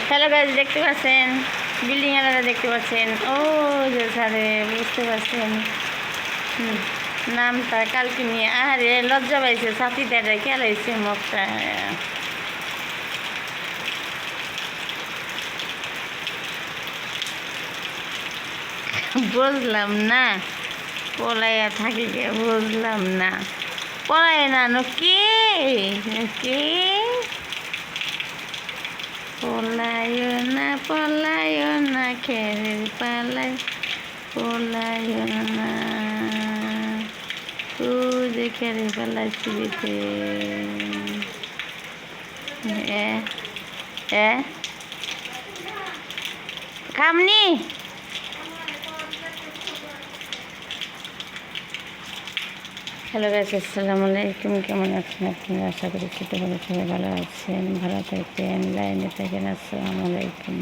Hello guys, দেখতে পাচ্ছেন building এলাকা দেখতে পাচ্ছেন। ও যে স্যারে বুঝতে পারছেন নামটা কালকে নিয়ে আরে লজ্জা পাইছে, সাথী দাঁড়ায় খেলাইছে মুখটা। বুঝলাম না পলাইয়া থাকলে, বুঝলাম না পলায় না কে কে পলায় না খেরের পালাই পলায় না যে খেরের পালাই ছুবিতে খামনি। হ্যালো গাইস, আসসালামু আলাইকুম। কেমন আছেন আপনারা? আশা করি ছোটো বড়ো সবাই ভালো আছেন, ভালো থাকবেন, লাইনে থাকেন। আসসালামু আলাইকুম।